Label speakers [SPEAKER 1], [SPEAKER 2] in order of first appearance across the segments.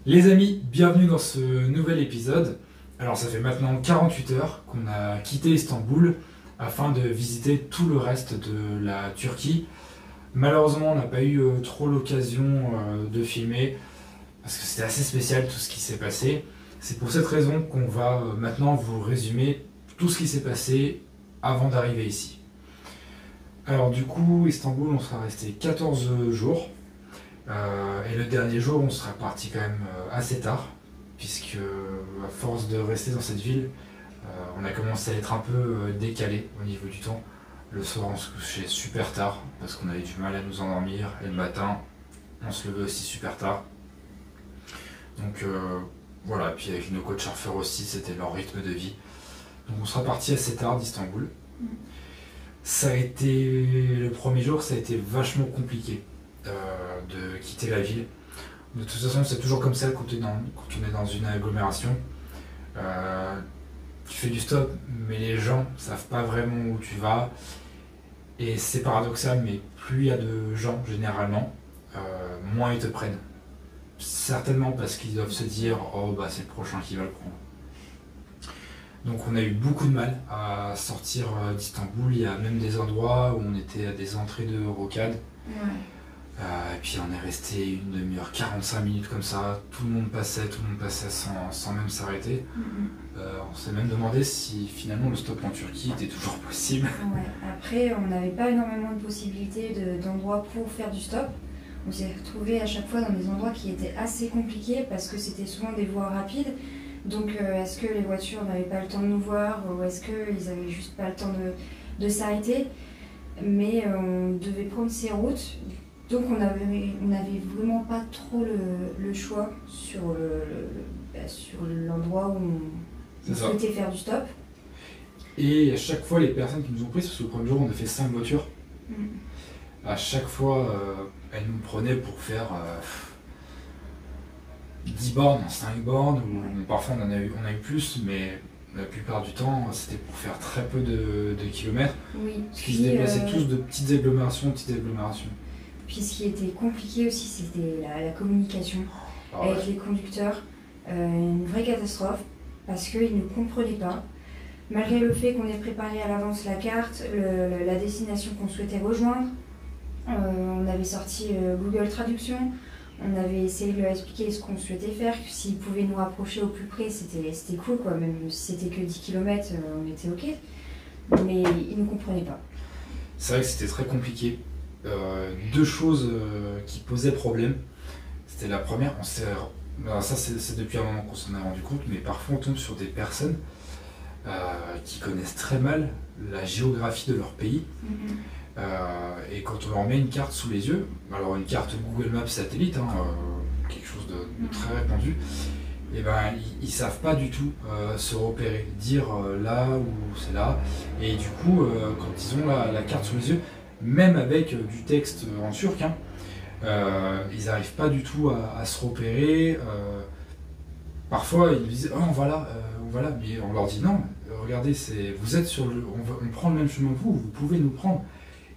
[SPEAKER 1] Les amis, bienvenue dans ce nouvel épisode. Alors ça fait maintenant 48 heures qu'on a quitté Istanbul afin de visiter tout le reste de la Turquie. Malheureusement on n'a pas eu trop l'occasion de filmer parce que c'était assez spécial tout ce qui s'est passé. C'est pour cette raison qu'on va maintenant vous résumer tout ce qui s'est passé avant d'arriver ici. Alors du coup, Istanbul, on sera resté 14 jours. Et le dernier jour, on sera parti quand même assez tard, puisque à force de rester dans cette ville, on a commencé à être un peu décalé au niveau du temps. Le soir, on se couchait super tard, parce qu'on avait du mal à nous endormir, et le matin, on se levait aussi super tard. Donc voilà, et puis avec nos coachs surfeurs aussi, c'était leur rythme de vie. Donc on sera parti assez tard d'Istanbul. Ça a été, le premier jour, ça a été vachement compliqué. De quitter la ville. De toute façon, c'est toujours comme ça quand on est dans une agglomération. Tu fais du stop, mais les gens savent pas vraiment où tu vas. Et c'est paradoxal, mais plus il y a de gens généralement, moins ils te prennent. Certainement parce qu'ils doivent se dire « Oh, bah c'est le prochain qui va le prendre ». Donc on a eu beaucoup de mal à sortir d'Istanbul. Il y a même des endroits où on était à des entrées de rocade.
[SPEAKER 2] Ouais.
[SPEAKER 1] Et puis on est resté une demi-heure, 45 minutes comme ça, tout le monde passait sans même s'arrêter. On s'est même demandé si finalement le stop en Turquie était toujours possible.
[SPEAKER 2] Ouais. Après, on n'avait pas énormément de possibilités d'endroits pour faire du stop. On s'est retrouvé à chaque fois dans des endroits qui étaient assez compliqués parce que c'était souvent des voies rapides. Donc est-ce que les voitures n'avaient pas le temps de nous voir ou est-ce qu'ils n'avaient juste pas le temps de s'arrêter? Mais on devait prendre ces routes. Donc on n'avait vraiment pas trop le choix sur l'endroit où on souhaitait faire du stop.
[SPEAKER 1] Et à chaque fois, les personnes qui nous ont pris, parce que le premier jour, on a fait 5 voitures, à chaque fois, elles nous prenaient pour faire 10 bornes, 5 bornes, ou parfois on a eu plus, mais la plupart du temps, c'était pour faire très peu de kilomètres.
[SPEAKER 2] Oui.
[SPEAKER 1] Parce qu'ils se déplaçaient tous de petites agglomérations.
[SPEAKER 2] Puis ce qui était compliqué aussi, c'était la communication avec les conducteurs. Une vraie catastrophe, parce qu'ils ne comprenaient pas. Malgré le fait qu'on ait préparé à l'avance la carte, la destination qu'on souhaitait rejoindre, on avait sorti Google Traduction, on avait essayé de leur expliquer ce qu'on souhaitait faire, que s'ils pouvaient nous rapprocher au plus près, c'était cool, quoi. Même si c'était que 10 km, on était ok. Mais ils ne comprenaient pas.
[SPEAKER 1] C'est vrai que c'était très compliqué. Deux choses qui posaient problème. C'était la première, ça c'est depuis un moment qu'on s'en est rendu compte, mais parfois on tombe sur des personnes qui connaissent très mal la géographie de leur pays. Et quand on leur met une carte sous les yeux, alors une carte Google Maps satellite, quelque chose de très répandu, et ben ils savent pas du tout se repérer, dire là ou c'est là, et du coup quand ils ont la carte sous les yeux, même avec du texte en turc, ils n'arrivent pas du tout à se repérer. Parfois ils disent oh voilà, mais on leur dit non, regardez, vous êtes on prend le même chemin que vous pouvez nous prendre.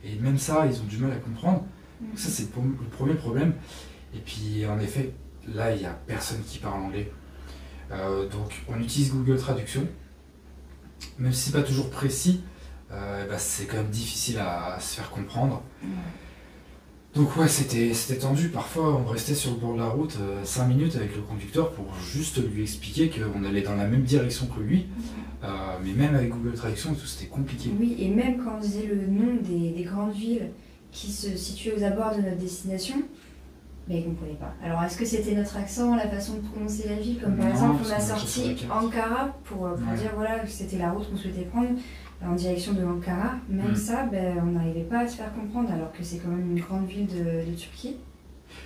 [SPEAKER 1] Et même ça, ils ont du mal à comprendre. Donc ça c'est le premier problème. Et puis en effet, là il n'y a personne qui parle anglais. Donc on utilise Google Traduction, même si c'est pas toujours précis. C'est quand même difficile à se faire comprendre. Donc ouais, c'était tendu. Parfois on restait sur le bord de la route 5 minutes avec le conducteur pour juste lui expliquer qu'on allait dans la même direction que lui. Mais même avec Google Traduction, c'était compliqué.
[SPEAKER 2] Oui, et même quand on disait le nom des grandes villes qui se situaient aux abords de notre destination, mais ils ne comprenaient pas. Alors est-ce que c'était notre accent, la façon de prononcer la ville, comme par exemple on a sorti Ankara pour dire voilà que c'était la route qu'on souhaitait prendre en direction de Ankara, même ça, on n'arrivait pas à se faire comprendre alors que c'est quand même une grande ville de Turquie.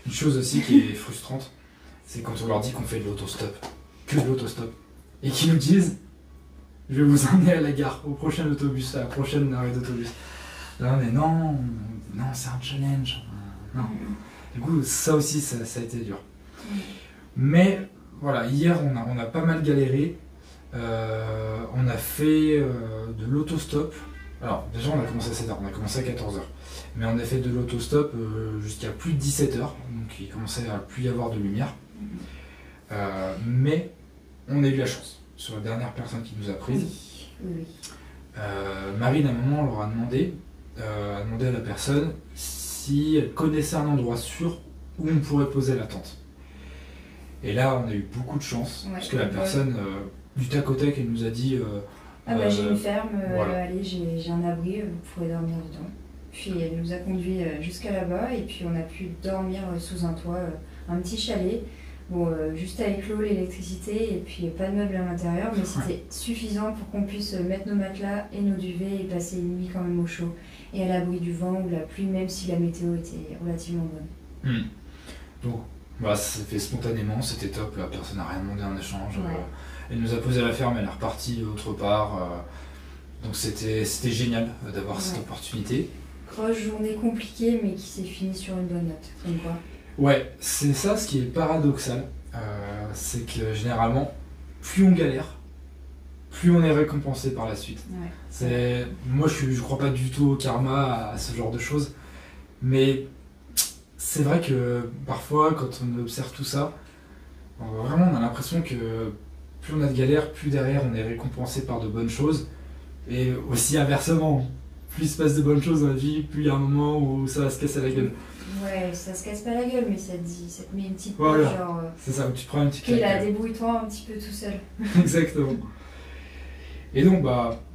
[SPEAKER 1] Une chose aussi qui est frustrante, c'est quand on leur dit qu'on fait de l'autostop, que de l'autostop, et qu'ils nous disent je vais vous emmener à la gare, au prochain autobus, à la prochaine arrêt d'autobus. Là on est non, c'est un challenge, non. Du coup ça aussi ça a été dur. Mais voilà, hier on a pas mal galéré. On a fait de l'autostop. Alors déjà on a commencé assez tard, on a commencé à 14h. Mais on a fait de l'autostop jusqu'à plus de 17h, donc il commençait à plus y avoir de lumière. Mais on a eu la chance sur la dernière personne qui nous a prise.
[SPEAKER 2] Oui.
[SPEAKER 1] Marine, à un moment, leur a demandé à la personne si elle connaissait un endroit sûr où on pourrait poser la tente. Et là, on a eu beaucoup de chance, parce que la personne, du tac au tac, elle nous a dit...
[SPEAKER 2] j'ai une ferme, voilà. Allez, j'ai un abri, vous pourrez dormir dedans. Puis elle nous a conduits jusqu'à là-bas, et puis on a pu dormir sous un toit, un petit chalet. Bon, juste avec l'eau, l'électricité, et puis pas de meubles à l'intérieur, mais c'était suffisant pour qu'on puisse mettre nos matelas et nos duvets et passer une nuit quand même au chaud, et à l'abri du vent ou de la pluie, même si la météo était relativement bonne.
[SPEAKER 1] Donc, ça s'est fait spontanément, c'était top, la personne n'a rien demandé en échange. Elle nous a posé la ferme, elle est repartie autre part. Donc c'était génial d'avoir cette opportunité.
[SPEAKER 2] Grosse journée compliquée, mais qui s'est finie sur une bonne note, comme quoi.
[SPEAKER 1] Ouais, c'est ça ce qui est paradoxal, c'est que généralement, plus on galère, plus on est récompensé par la suite. Moi je crois pas du tout au karma, à ce genre de choses, mais c'est vrai que parfois quand on observe tout ça, vraiment on a l'impression que plus on a de galères, plus derrière on est récompensé par de bonnes choses, et aussi inversement, plus il se passe de bonnes choses dans la vie, plus il y a un moment où ça va se casser la gueule.
[SPEAKER 2] Ouais, ça se casse pas la gueule, mais ça te met une petite
[SPEAKER 1] poche, genre... C'est ça, où tu te prends une petite claque.
[SPEAKER 2] Et là, débrouille-toi un petit peu tout seul.
[SPEAKER 1] Exactement. Et donc,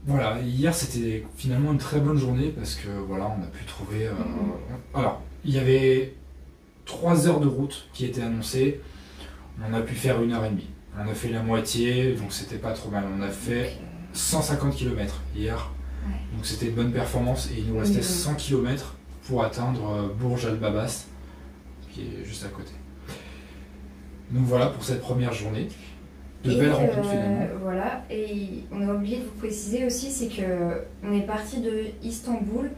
[SPEAKER 1] voilà, hier c'était finalement une très bonne journée, parce que voilà, on a pu trouver... Alors, il y avait 3 heures de route qui étaient annoncées, on a pu faire 1h30. On a fait la moitié, donc c'était pas trop mal. On a fait 150 km hier, donc c'était une bonne performance, et il nous restait 100 km pour atteindre Bourges Albabas, qui est juste à côté. Donc voilà pour cette première journée. De belles rencontres finalement.
[SPEAKER 2] Voilà, et on a oublié de vous préciser aussi, c'est qu'on est parti de Istanbul,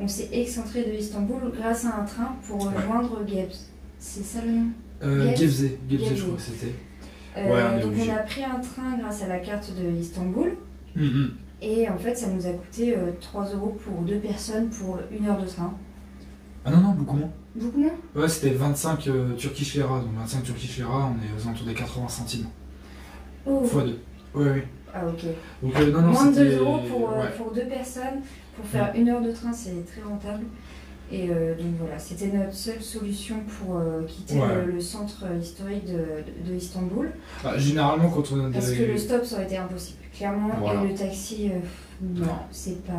[SPEAKER 2] on s'est excentré de Istanbul grâce à un train pour rejoindre Gebze. C'est ça le nom?
[SPEAKER 1] Gebze, je crois que c'était.
[SPEAKER 2] Donc on a pris un train grâce à la carte de Istanbul. Et en fait ça nous a coûté 3 € pour 2 personnes pour 1 heure de train.
[SPEAKER 1] Ah non, beaucoup moins.
[SPEAKER 2] Beaucoup moins?
[SPEAKER 1] Ouais, c'était 25 Turkish Lira, donc 25 Turkish Lira, on est aux alentours des 80 centimes. x2. Oui.
[SPEAKER 2] Ah ok.
[SPEAKER 1] Donc,
[SPEAKER 2] moins de 2 € pour 2 personnes, pour faire 1 heure de train, c'est très rentable. Et donc voilà, c'était notre seule solution pour quitter le centre historique de Istanbul.
[SPEAKER 1] Généralement quand on a
[SPEAKER 2] Parce que le stop ça aurait été impossible, clairement, et le taxi, non, c'est pas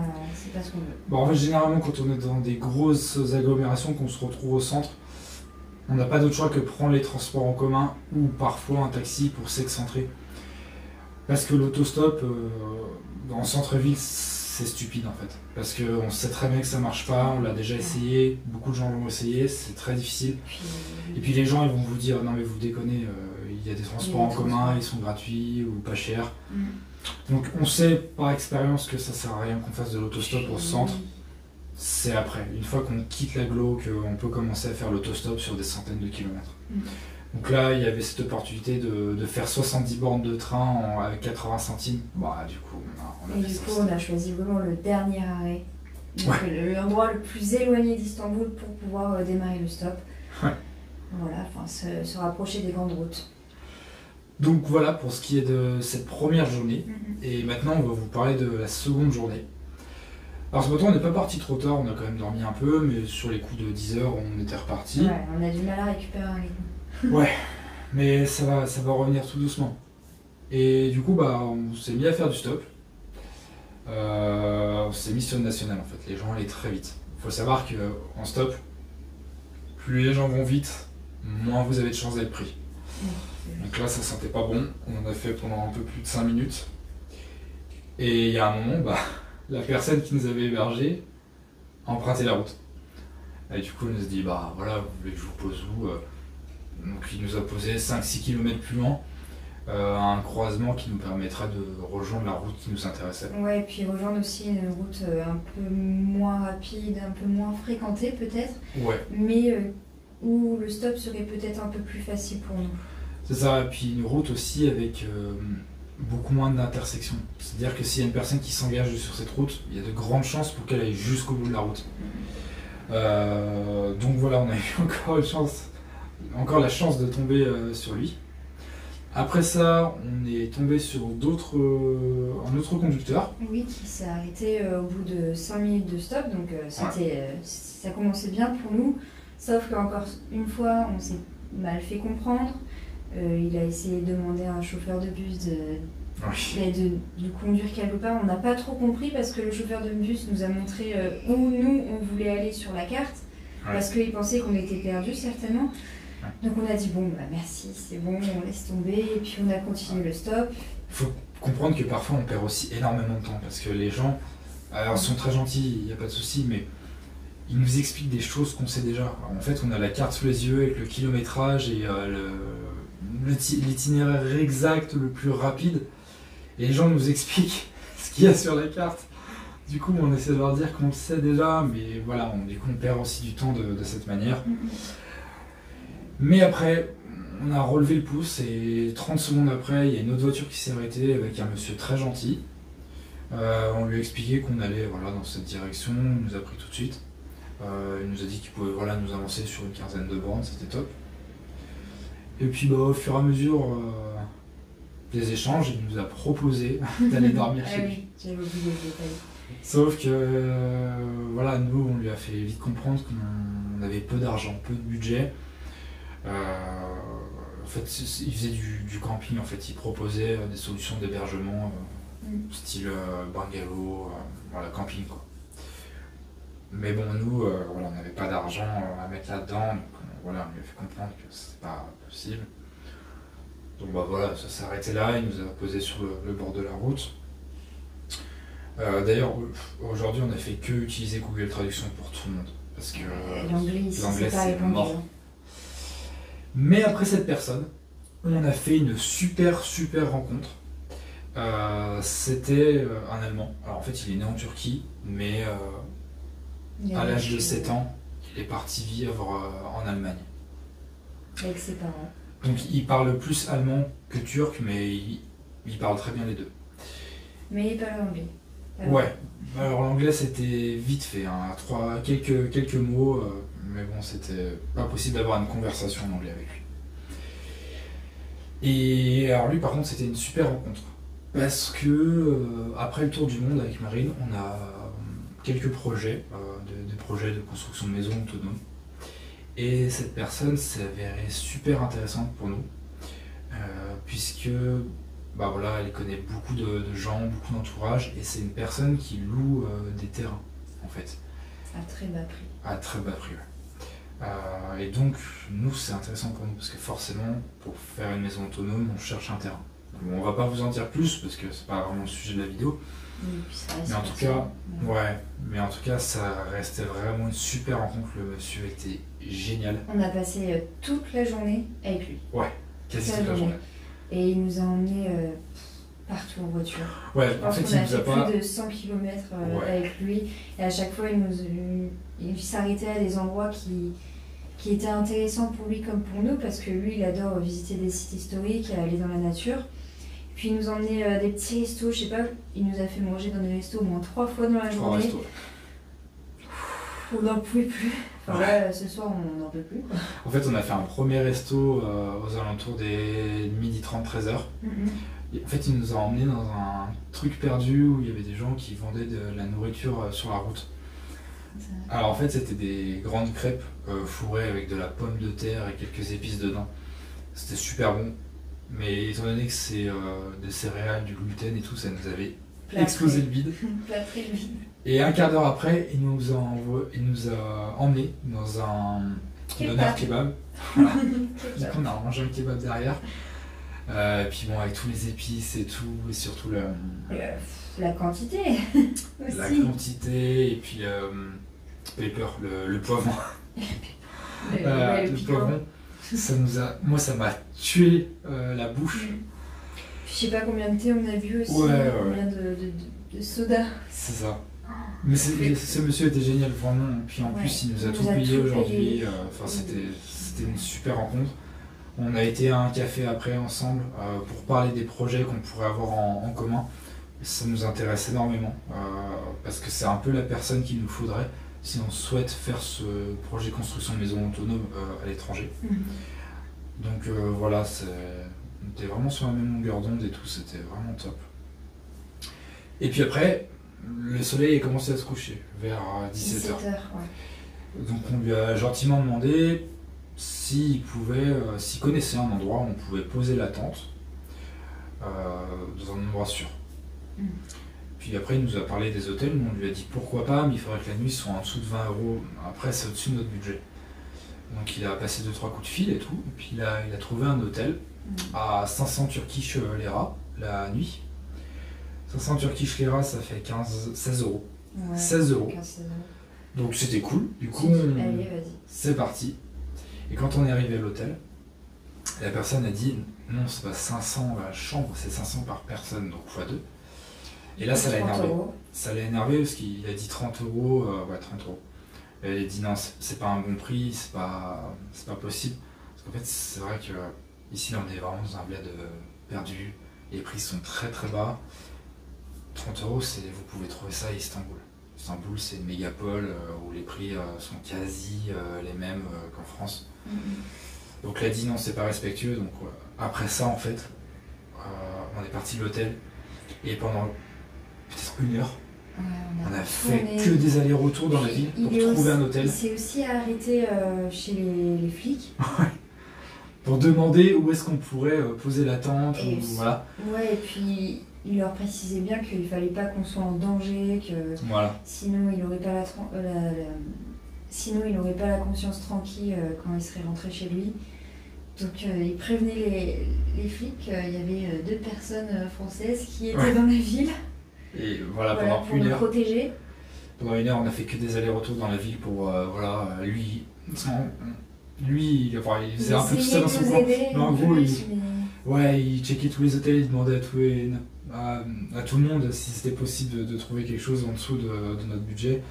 [SPEAKER 2] ce qu'on veut.
[SPEAKER 1] En fait, généralement quand on est dans des grosses agglomérations, qu'on se retrouve au centre, on n'a pas d'autre choix que prendre les transports en commun ou parfois un taxi pour s'excentrer. Parce que l'autostop en centre-ville, c'est stupide en fait, parce qu'on sait très bien que ça marche pas, on l'a déjà essayé, beaucoup de gens l'ont essayé, c'est très difficile. Et puis les gens ils vont vous dire non mais vous déconnez, il y a des transports en commun, ils sont gratuits ou pas chers. Donc on sait par expérience que ça sert à rien qu'on fasse de l'autostop au centre, c'est après, une fois qu'on quitte l'agglo, qu'on peut commencer à faire l'autostop sur des centaines de kilomètres. Donc là, il y avait cette opportunité de faire 70 bornes de train avec 80 centimes. Du coup,
[SPEAKER 2] on a choisi vraiment le dernier arrêt. L'endroit le plus éloigné d'Istanbul pour pouvoir démarrer le stop. Voilà, se rapprocher des grandes routes.
[SPEAKER 1] Donc voilà pour ce qui est de cette première journée. Et maintenant, on va vous parler de la seconde journée. Alors ce matin, on n'est pas parti trop tard, on a quand même dormi un peu, mais sur les coups de 10 h, on était reparti.
[SPEAKER 2] Ouais, on a du mal à récupérer un rythme.
[SPEAKER 1] Ouais, mais ça va revenir tout doucement. Et du coup, on s'est mis à faire du stop. On s'est mis sur le national en fait, les gens allaient très vite. Il faut savoir qu'en stop, plus les gens vont vite, moins vous avez de chances d'être pris. Donc là, ça sentait pas bon, on en a fait pendant un peu plus de 5 minutes. Et il y a un moment, la personne qui nous avait hébergés a emprunté la route. Et du coup, on se dit, voilà, vous voulez que je vous pose où? Donc il nous a posé 5-6 km plus loin, à un croisement qui nous permettra de rejoindre la route qui nous intéressait.
[SPEAKER 2] Ouais, et puis rejoindre aussi une route un peu moins rapide, un peu moins fréquentée peut-être, mais où le stop serait peut-être un peu plus facile pour nous.
[SPEAKER 1] C'est ça, et puis une route aussi avec beaucoup moins d'intersections. C'est-à-dire que s'il y a une personne qui s'engage sur cette route, il y a de grandes chances pour qu'elle aille jusqu'au bout de la route. Donc voilà, on a eu encore la chance de tomber sur lui. Après ça, on est tombé sur un autre conducteur.
[SPEAKER 2] Oui, qui s'est arrêté au bout de 5 minutes de stop, donc ça commençait bien pour nous. Sauf qu'encore une fois, on s'est mal fait comprendre. Il a essayé de demander à un chauffeur de bus de conduire quelque part. On n'a pas trop compris parce que le chauffeur de bus nous a montré où nous on voulait aller sur la carte, parce qu'il pensait qu'on était perdus certainement. Donc on a dit bon bah merci, c'est bon, on laisse tomber, et puis on a continué le stop.
[SPEAKER 1] Il faut comprendre que parfois on perd aussi énormément de temps parce que les gens sont très gentils, il n'y a pas de souci, mais ils nous expliquent des choses qu'on sait déjà. Alors, en fait, on a la carte sous les yeux avec le kilométrage et l'itinéraire exact le plus rapide, et les gens nous expliquent ce qu'il y a sur la carte. Du coup, on essaie de leur dire qu'on le sait déjà, mais voilà, du coup, on perd aussi du temps de cette manière. Mais après, on a relevé le pouce et 30 secondes après, il y a une autre voiture qui s'est arrêtée avec un monsieur très gentil. On lui a expliqué qu'on allait dans cette direction, il nous a pris tout de suite. Il nous a dit qu'il pouvait nous avancer sur une quinzaine de bornes, c'était top. Et puis au fur et à mesure des échanges, il nous a proposé d'aller dormir chez lui.
[SPEAKER 2] Oui, j'avais oublié le détail.
[SPEAKER 1] Sauf que nous, on lui a fait vite comprendre qu'on avait peu d'argent, peu de budget. En fait, il faisait du camping, en fait, il proposait des solutions d'hébergement style bungalow, camping quoi. Mais bon, nous, on n'avait pas d'argent à mettre là-dedans, donc on lui a fait comprendre que c'était pas possible. Donc ça s'est arrêté là, il nous a posé sur le bord de la route. D'ailleurs, aujourd'hui, on n'a fait que utiliser Google Traduction pour tout le monde, parce que l'anglais c'est mort. Mais après cette personne, on a fait une super rencontre. C'était un Allemand. Alors en fait, il est né en Turquie, mais à l'âge de 7 ans, il est parti vivre en Allemagne.
[SPEAKER 2] Avec ses parents.
[SPEAKER 1] Donc il parle plus allemand que turc, mais il parle très bien les deux.
[SPEAKER 2] Mais il parle anglais.
[SPEAKER 1] Ouais, alors l'anglais c'était vite fait, quelques mots, mais bon, c'était pas possible d'avoir une conversation en anglais avec lui. Et alors lui par contre c'était une super rencontre, parce que après le tour du monde avec Marine, on a quelques projets, des projets de construction de maisons autonomes, et cette personne s'est avérée super intéressante pour nous, puisque elle connaît beaucoup de gens, beaucoup d'entourage, et c'est une personne qui loue des terrains en fait.
[SPEAKER 2] À très bas prix.
[SPEAKER 1] À très bas prix, ouais. Et donc, nous, c'est intéressant pour nous, parce que forcément, pour faire une maison autonome, on cherche un terrain. Bon, on va pas vous en dire plus, parce que c'est pas vraiment le sujet de la vidéo. Mais en tout cas, ça restait vraiment une super rencontre. Le monsieur était génial.
[SPEAKER 2] On a passé toute la journée avec lui.
[SPEAKER 1] Ouais, quasi toute la journée.
[SPEAKER 2] Et il nous a emmenés partout en voiture.
[SPEAKER 1] Ouais,
[SPEAKER 2] je pense qu'on a fait plus de 100 km avec lui. Et à chaque fois, il s'arrêtait à des endroits qui étaient intéressants pour lui comme pour nous, parce que lui, il adore visiter des sites historiques et aller dans la nature. Puis il nous emmenait des petits restos, je sais pas, il nous a fait manger dans des restos au moins 3 fois dans la journée. On n'en pouvait plus. Enfin, là, ce soir, on n'en peut plus, quoi.
[SPEAKER 1] En fait, on a fait un premier resto aux alentours des 12h30, 13h. En fait, il nous a emmenés dans un truc perdu où il y avait des gens qui vendaient de la nourriture sur la route. Alors en fait, c'était des grandes crêpes fourrées avec de la pomme de terre et quelques épices dedans. C'était super bon, mais étant donné que c'est des céréales, du gluten et tout, ça nous avait explosé le bide.
[SPEAKER 2] Plâtré le vide.
[SPEAKER 1] Et un quart d'heure après, il nous a emmenés dans un doner kebab. Voilà. Du coup, on a mangé un kebab derrière. Et puis bon, avec tous les épices et tout, et surtout
[SPEAKER 2] la quantité aussi.
[SPEAKER 1] La quantité, et puis le poivron. Le poivron, ça m'a tué la bouche.
[SPEAKER 2] Je sais pas combien de thé on a bu aussi, combien de soda.
[SPEAKER 1] C'est ça. Mais ce monsieur était génial, vraiment. Puis en plus, il nous a tout payé aujourd'hui. C'était une super rencontre. On a été à un café après ensemble pour parler des projets qu'on pourrait avoir en commun. Ça nous intéresse énormément parce que c'est un peu la personne qu'il nous faudrait si on souhaite faire ce projet construction de maison autonome à l'étranger. Donc voilà, c'est une était vraiment sur la même longueur d'onde et tout, c'était vraiment top. Et puis après, le soleil a commencé à se coucher, vers 17h. Donc on lui a gentiment demandé s'il connaissait un endroit où on pouvait poser la tente, dans un endroit sûr. Puis après, il nous a parlé des hôtels, nous on lui a dit pourquoi pas, mais il faudrait que la nuit soit en dessous de 20 €. Après, c'est au-dessus de notre budget. Donc il a passé 2-3 coups de fil et tout, et puis il a trouvé un hôtel à 500 Turkish lira la nuit. 500 Turkish lira, ça fait 16 €. Ouais, 16 €. Donc c'était cool, du coup c'est parti. Et quand on est arrivé à l'hôtel, la personne a dit non, c'est pas 500 la chambre, c'est 500 par personne, donc x2. Et là ça l'a énervé. Ça l'a énervé parce qu'il a dit 30 €, ouais 30 €. Et elle a dit non, c'est pas un bon prix, c'est pas possible. Parce qu'en fait c'est vrai que ici on est vraiment dans un bled perdu, les prix sont très très bas. 30 €, vous pouvez trouver ça à Istanbul. Istanbul, c'est une mégapole où les prix sont quasi les mêmes qu'en France. Donc elle a dit non, c'est pas respectueux. Donc après ça, en fait, on est parti de l'hôtel et pendant peut-être 1 heure, on a fait que des allers-retours dans la ville pour trouver un hôtel.
[SPEAKER 2] Il s'est aussi arrêté chez les flics.
[SPEAKER 1] Pour demander où est-ce qu'on pourrait poser la tente. Voilà.
[SPEAKER 2] Ouais, et puis il leur précisait bien qu'il fallait pas qu'on soit en danger, que sinon il n'aurait pas la conscience tranquille quand il serait rentré chez lui. Donc il prévenait les flics, il y avait 2 personnes françaises qui étaient dans la ville.
[SPEAKER 1] Et voilà, pendant
[SPEAKER 2] pour nous protéger.
[SPEAKER 1] Pendant 1 heure, on a fait que des allers-retours dans la ville pour lui, il faisait un peu tout ça dans son coin. Mais en gros, il checkait tous les hôtels, il demandait à tout le monde si c'était possible de trouver quelque chose en dessous de notre budget.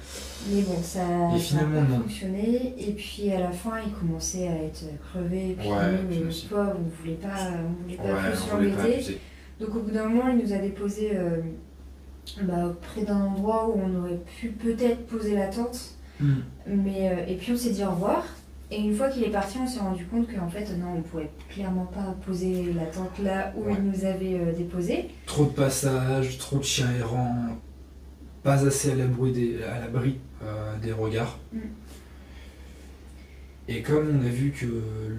[SPEAKER 2] Mais bon, ça n'a pas fonctionné. Et puis à la fin, il commençait à être crevé. Et puis nous, le pauvre, on ne voulait pas plus l'embêter. Donc au bout d'un moment, il nous a déposé près d'un endroit où on aurait pu peut-être poser la tente. Et puis on s'est dit au revoir. Et une fois qu'il est parti, on s'est rendu compte qu'en fait, non, on ne pouvait clairement pas poser la tente là où il nous avait déposé.
[SPEAKER 1] Trop de passages, trop de chiens errants, pas assez à l'abri des regards. Et comme on a vu que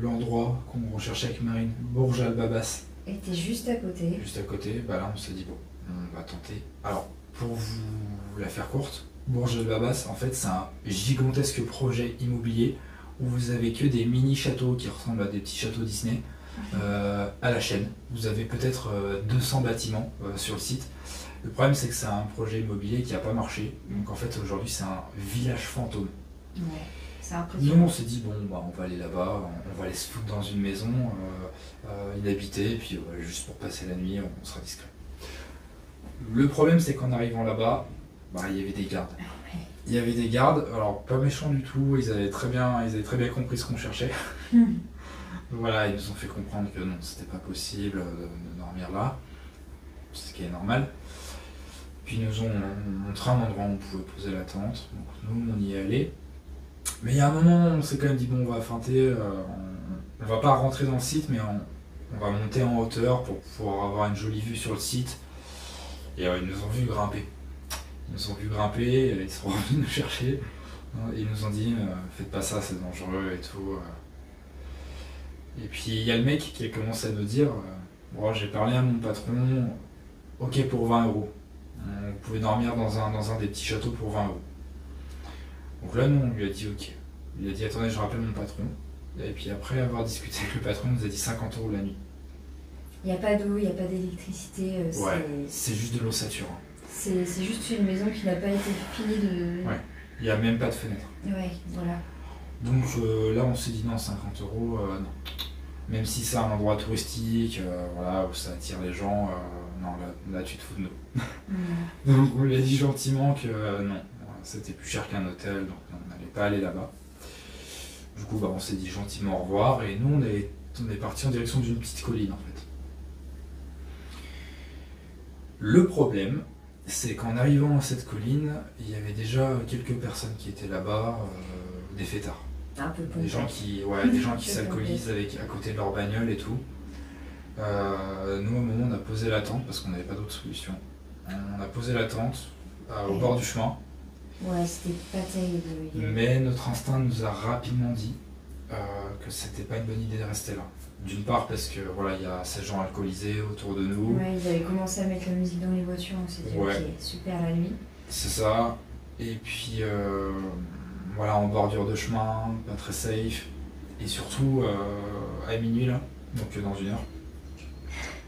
[SPEAKER 1] l'endroit qu'on recherchait avec Marine, Bourj al-Babas,
[SPEAKER 2] était juste à côté.
[SPEAKER 1] Là on s'est dit bon, on va tenter. Alors, pour vous la faire courte, Bourj al-Babas, en fait, c'est un gigantesque projet immobilier où vous avez que des mini-châteaux qui ressemblent à des petits châteaux Disney à la chaîne. Vous avez peut-être 200 bâtiments sur le site. Le problème, c'est que c'est un projet immobilier qui n'a pas marché. Donc en fait, aujourd'hui, c'est un village fantôme.
[SPEAKER 2] Ouais, c'est impressionnant.
[SPEAKER 1] Nous, on s'est dit, bon, on va aller là-bas, on va aller se foutre dans une maison inhabitée, et puis juste pour passer la nuit, on sera discret. Le problème, c'est qu'en arrivant là-bas, il y avait des gardes. Il y avait des gardes, alors pas méchants du tout, ils avaient très bien compris ce qu'on cherchait. Voilà, ils nous ont fait comprendre que non, c'était pas possible de dormir là, ce qui est normal. Puis ils nous ont montré un endroit où on pouvait poser la tente, donc nous on y est allé. Mais il y a un moment, on s'est quand même dit bon, on va feinter, on va pas rentrer dans le site, mais on va monter en hauteur pour pouvoir avoir une jolie vue sur le site. Et ils nous ont vu grimper. Ils nous ont vu grimper, ils sont revenus nous chercher. Ils nous ont dit faites pas ça, c'est dangereux et tout. Et puis il y a le mec qui a commencé à nous dire j'ai parlé à mon patron, ok pour 20 €. Vous pouvez dormir dans un des petits châteaux pour 20 €. Donc là, nous, on lui a dit ok. Il a dit attendez, je rappelle mon patron. Et puis après avoir discuté avec le patron, il nous a dit 50 € la nuit.
[SPEAKER 2] Il n'y a pas d'eau, il n'y a pas d'électricité.
[SPEAKER 1] C'est juste de l'ossature.
[SPEAKER 2] C'est juste une maison qui n'a pas été finie de...
[SPEAKER 1] Ouais, il n'y a même pas de fenêtre.
[SPEAKER 2] Ouais, voilà.
[SPEAKER 1] Donc là, on s'est dit non, 50 € non. Même si c'est un endroit touristique, où ça attire les gens, non, là tu te fous de nous. Donc on lui a dit gentiment que non, c'était plus cher qu'un hôtel, donc on n'allait pas aller là-bas. Du coup, on s'est dit gentiment au revoir, et nous, on est parti en direction d'une petite colline, en fait. Le problème, c'est qu'en arrivant à cette colline, il y avait déjà quelques personnes qui étaient là-bas, des fêtards.
[SPEAKER 2] Un peu
[SPEAKER 1] des gens qui s'alcoolisent à côté de leur bagnole et tout. Nous, au moment, on a posé la tente parce qu'on n'avait pas d'autre solution. On a posé la tente au bord du chemin.
[SPEAKER 2] Ouais, c'était pas terrible.
[SPEAKER 1] Mais notre instinct nous a rapidement dit que c'était pas une bonne idée de rester là. D'une part parce que voilà, il y a ces gens alcoolisés autour de nous.
[SPEAKER 2] Ouais, ils avaient commencé à mettre la musique dans les voitures, on s'est dit ok, super la nuit.
[SPEAKER 1] C'est ça. Et puis voilà, en bordure de chemin, pas très safe. Et surtout à minuit là, donc dans 1 heure.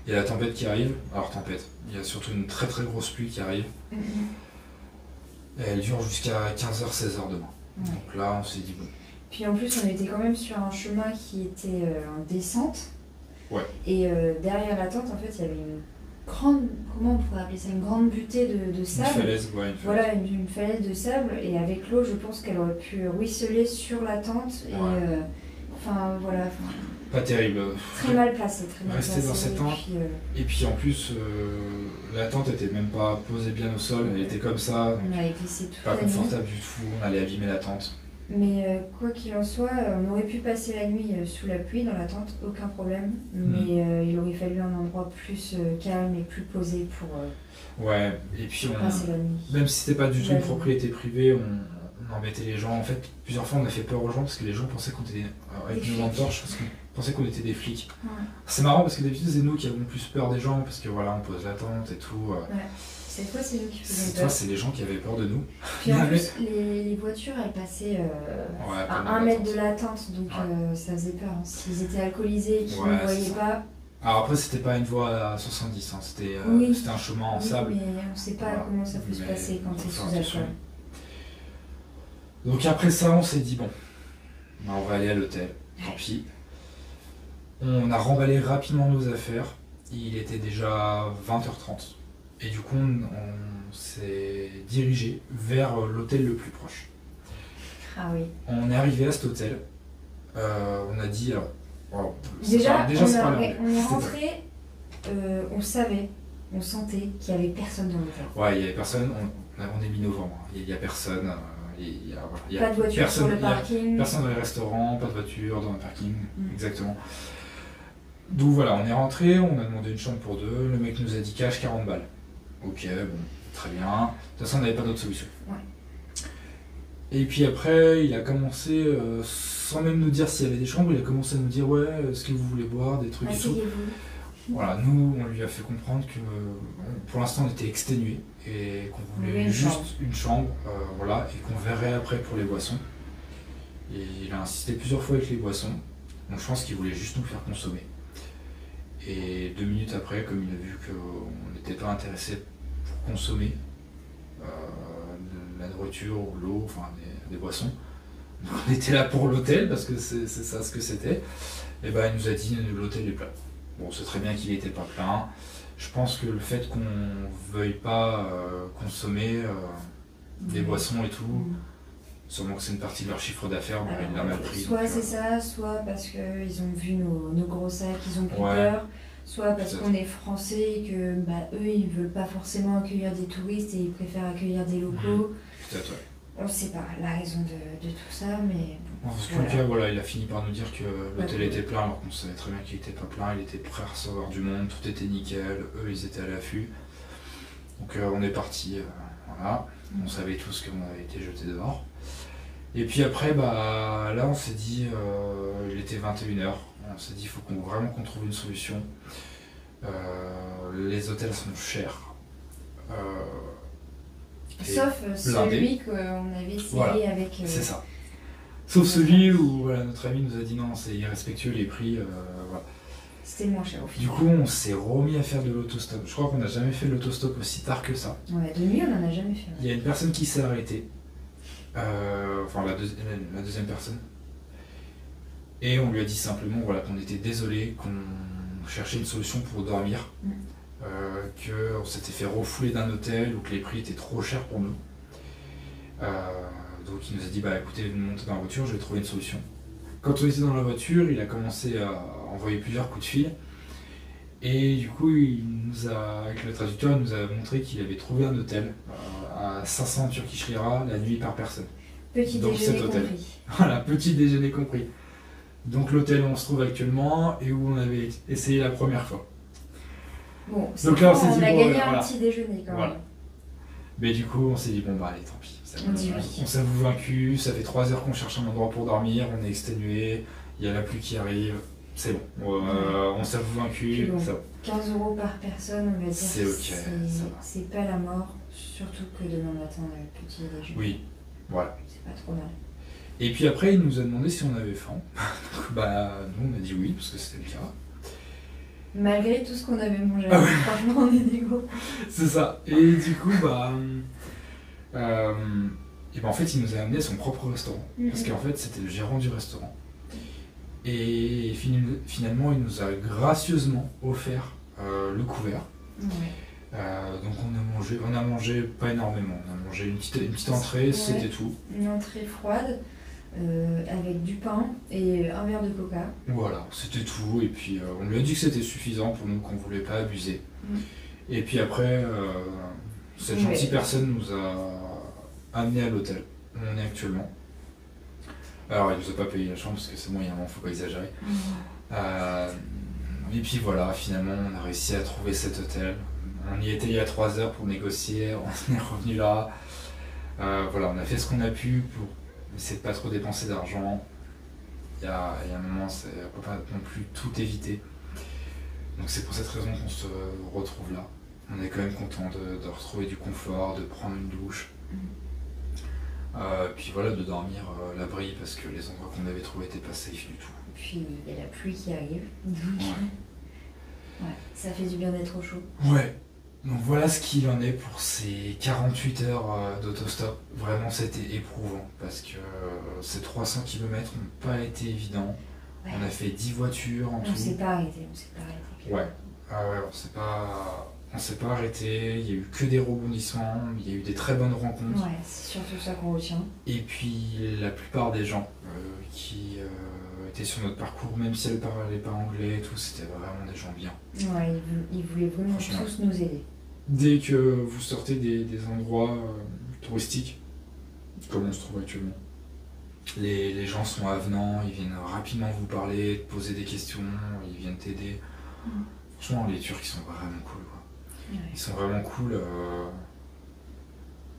[SPEAKER 1] Il y a la tempête qui arrive. Alors tempête, il y a surtout une très très grosse pluie qui arrive. Et elle dure jusqu'à 15h, 16h demain. Ouais. Donc là, on s'est dit bon.
[SPEAKER 2] Puis en plus, on était quand même sur un chemin qui était en descente.
[SPEAKER 1] Ouais.
[SPEAKER 2] Et derrière la tente, en fait, il y avait une grande, comment on pourrait appeler ça, une grande butée de sable.
[SPEAKER 1] Une falaise, ouais, une falaise.
[SPEAKER 2] Voilà, une falaise de sable. Et avec l'eau, je pense qu'elle aurait pu ruisseler sur la tente. Et enfin, voilà.
[SPEAKER 1] Pas terrible.
[SPEAKER 2] Très mal placé, très mal
[SPEAKER 1] Rester
[SPEAKER 2] placé.
[SPEAKER 1] dans cette tente. Et puis en plus, la tente était même pas posée bien au sol, elle était comme ça.
[SPEAKER 2] On avait glissé toute
[SPEAKER 1] pas
[SPEAKER 2] la
[SPEAKER 1] confortable
[SPEAKER 2] nuit.
[SPEAKER 1] du tout, on allait abîmer la tente.
[SPEAKER 2] Mais quoi qu'il en soit, on aurait pu passer la nuit sous la pluie dans la tente, aucun problème. Mais il aurait fallu un endroit plus calme et plus posé pour
[SPEAKER 1] ouais, et puis
[SPEAKER 2] passer la nuit.
[SPEAKER 1] Même si c'était pas du tout une propriété privée, on embêtait les gens. En fait, plusieurs fois on a fait peur aux gens parce que les gens pensaient qu'on était avec nos lampes torches parce qu'on pensait qu'on était des flics. Ouais. C'est marrant parce que d'habitude c'est nous qui avons plus peur des gens parce que voilà, on pose la tente et tout.
[SPEAKER 2] Ouais. Cette fois, c'est nous qui faisions peur.
[SPEAKER 1] Cette fois, c'est les gens qui avaient peur de nous.
[SPEAKER 2] Puis en plus, les voitures, elles passaient à 1 mètre de la tente, donc ça faisait peur. Hein. S'ils étaient alcoolisés et qu'ils ne voyaient pas...
[SPEAKER 1] Alors après, c'était pas une voie à 70, hein. C'était un chemin en sable.
[SPEAKER 2] Mais on ne sait pas comment ça peut se passer quand tu es sous alcool.
[SPEAKER 1] Donc après ça, on s'est dit, bon, on va aller à l'hôtel, tant pis. On a remballé rapidement nos affaires. Il était déjà 20h30. Et du coup, on s'est dirigé vers l'hôtel le plus proche.
[SPEAKER 2] Ah oui.
[SPEAKER 1] On est arrivé à cet hôtel. On a dit... Alors,
[SPEAKER 2] déjà, on est rentré, on savait, on sentait qu'il n'y avait personne dans l'hôtel.
[SPEAKER 1] Ouais, il n'y avait personne. On est mi-novembre. Il n'y a personne.
[SPEAKER 2] Pas de voiture sur le parking.
[SPEAKER 1] Personne dans les restaurants, pas de voiture dans le parking. Exactement. Donc voilà, on est rentré, on a demandé une chambre pour 2. Le mec nous a dit cash 40 balles. Ok, bon, très bien. De toute façon, on n'avait pas d'autre solution.
[SPEAKER 2] Ouais.
[SPEAKER 1] Et puis après, il a commencé, sans même nous dire s'il y avait des chambres, il a commencé à nous dire ouais, est-ce que vous voulez boire, des trucs et tout. Voilà, nous, on lui a fait comprendre que pour l'instant, on était exténués et qu'on voulait juste une chambre, voilà, et qu'on verrait après pour les boissons. Et il a insisté plusieurs fois avec les boissons. Donc je pense qu'il voulait juste nous faire consommer. Et 2 minutes après, comme il a vu qu'on n'était pas intéressé pour consommer de la nourriture ou l'eau, enfin des boissons, donc on était là pour l'hôtel parce que c'est ça ce que c'était, et ben il nous a dit l'hôtel est plein. Bon, c'est très bien qu'il n'était pas plein. Je pense que le fait qu'on veuille pas consommer des boissons et tout, sûrement que c'est une partie de leur chiffre d'affaires, il l'a mal pris.
[SPEAKER 2] Soit c'est ça, soit parce qu'ils ont vu nos gros sacs, ils ont pris peur, soit parce qu'on est français et que eux ils veulent pas forcément accueillir des touristes et ils préfèrent accueillir des locaux.
[SPEAKER 1] Peut-être, ouais.
[SPEAKER 2] On ne sait pas la raison de tout ça, mais bon.
[SPEAKER 1] Parce que le cas, voilà, il a fini par nous dire que l'hôtel était plein, alors qu'on savait très bien qu'il était pas plein, il était prêt à recevoir du monde, tout était nickel, eux ils étaient à l'affût. Donc on est parti, voilà, on savait tous qu'on avait été jetés dehors. Et puis après, là on s'est dit, il était 21h, on s'est dit il faut vraiment qu'on trouve une solution. Les hôtels sont chers.
[SPEAKER 2] Sauf celui qu'on avait essayé avec...
[SPEAKER 1] C'est ça. Sauf celui où notre ami nous a dit non, c'est irrespectueux les prix. Voilà.
[SPEAKER 2] C'était moins cher au final.
[SPEAKER 1] Du coup, on s'est remis à faire de l'autostop. Je crois qu'on n'a jamais fait de l'autostop aussi tard que ça.
[SPEAKER 2] Ouais, de nuit, on n'en a jamais fait.
[SPEAKER 1] Il y a une personne qui s'est arrêtée. Enfin, la deuxième personne. Et on lui a dit simplement qu'on était désolé, qu'on cherchait une solution pour dormir. Qu'on s'était fait refouler d'un hôtel ou que les prix étaient trop chers pour nous. Donc il nous a dit écoutez, vous montez dans la voiture, je vais trouver une solution. Quand on était dans la voiture, il a commencé à envoyer plusieurs coups de fil. Et du coup, avec le traducteur, il nous a montré qu'il avait trouvé un hôtel à 500 Turkish lira la nuit par personne.
[SPEAKER 2] Petit déjeuner compris.
[SPEAKER 1] Voilà, petit déjeuner compris. Donc l'hôtel où on se trouve actuellement et où on avait essayé la première fois.
[SPEAKER 2] Bon,
[SPEAKER 1] donc là,
[SPEAKER 2] on a gagné un petit déjeuner quand même.
[SPEAKER 1] Mais du coup, on s'est dit, bon bah allez, tant pis. On s'avoue vaincu, ça fait 3 heures qu'on cherche un endroit pour dormir, on est exténué, il y a la pluie qui arrive, c'est bon. On s'avoue vaincu.
[SPEAKER 2] Bon,
[SPEAKER 1] ça...
[SPEAKER 2] 15 € par personne, on va dire.
[SPEAKER 1] C'est ok.
[SPEAKER 2] C'est pas la mort, surtout que demain matin, on a le petit déjeuner.
[SPEAKER 1] Oui, voilà.
[SPEAKER 2] C'est pas trop mal.
[SPEAKER 1] Et puis après, il nous a demandé si on avait faim. Donc bah, nous on a dit oui, parce que c'était le cas.
[SPEAKER 2] Malgré tout ce qu'on avait mangé, franchement, on est des gros.
[SPEAKER 1] C'est ça. Et du coup, en fait, il nous a amené à son propre restaurant. Parce qu'en fait, c'était le gérant du restaurant. Et finalement, il nous a gracieusement offert le couvert. Donc on a mangé pas énormément. On a mangé une petite entrée, c'était tout.
[SPEAKER 2] Une entrée froide. Avec du pain et un verre de coca.
[SPEAKER 1] Voilà, c'était tout. Et puis on lui a dit que c'était suffisant pour nous, qu'on voulait pas abuser. Et puis après, cette gentille personne nous a amenés à l'hôtel où on est actuellement. Alors il nous a pas payé la chambre parce que c'est bon, il y a un moment, faut pas exagérer. Et puis voilà, finalement on a réussi à trouver cet hôtel. On y était il y a 3 heures pour négocier, on est revenu là. Voilà, on a fait ce qu'on a pu pour essayer de pas trop dépenser d'argent. Il y a un moment, on ne peut pas non plus tout éviter. Donc c'est pour cette raison qu'on se retrouve là. On est quand même content de retrouver du confort, de prendre une douche. Puis voilà, de dormir à l'abri parce que les endroits qu'on avait trouvés n'étaient pas safe du tout.
[SPEAKER 2] Puis il y a la pluie qui arrive. Donc ça fait du bien d'être au chaud.
[SPEAKER 1] Ouais. Donc voilà ce qu'il en est pour ces 48 heures d'autostop. Vraiment c'était éprouvant parce que ces 300 km n'ont pas été évidents. On a fait 10 voitures en tout.
[SPEAKER 2] On s'est pas arrêté.
[SPEAKER 1] Ouais, on s'est pas arrêté, il y a eu que des rebondissements, il y a eu des très bonnes rencontres.
[SPEAKER 2] Ouais, c'est surtout ça qu'on retient.
[SPEAKER 1] Et puis la plupart des gens qui étaient sur notre parcours, même si elles ne parlaient pas anglais et tout, c'était vraiment des gens bien.
[SPEAKER 2] Ouais, ils voulaient vraiment tous nous aider.
[SPEAKER 1] Dès que vous sortez des endroits touristiques, comme on se trouve actuellement, les gens sont avenants, ils viennent rapidement vous parler, te poser des questions, ils viennent t'aider. Franchement, les Turcs, ils sont vraiment cool. Quoi. Ils sont vraiment cool.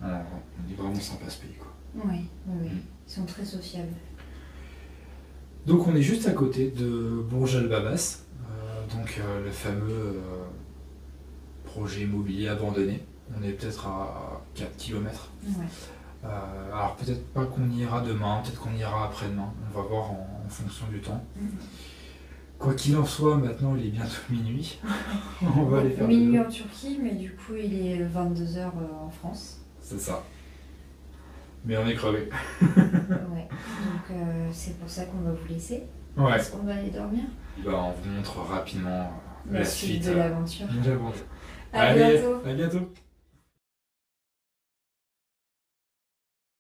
[SPEAKER 1] On est vraiment sympa ce pays. Quoi.
[SPEAKER 2] Oui. Ils sont très sociables.
[SPEAKER 1] Donc on est juste à côté de Bourj Al-Babas, donc le fameux projet immobilier abandonné. On est peut-être à 4 km. Alors peut-être pas qu'on y ira demain, peut-être qu'on ira après-demain. On va voir en fonction du temps. Quoi qu'il en soit, maintenant il est bientôt minuit. On va aller faire
[SPEAKER 2] minuit en Turquie, mais du coup il est 22h en France.
[SPEAKER 1] C'est ça. Mais on est crevé.
[SPEAKER 2] Ouais, donc c'est pour ça qu'on va vous laisser.
[SPEAKER 1] Ouais.
[SPEAKER 2] Est-ce qu'on va aller dormir?
[SPEAKER 1] On vous montre rapidement
[SPEAKER 2] la suite de l'aventure.
[SPEAKER 1] Allez,
[SPEAKER 2] bientôt.
[SPEAKER 1] À bientôt.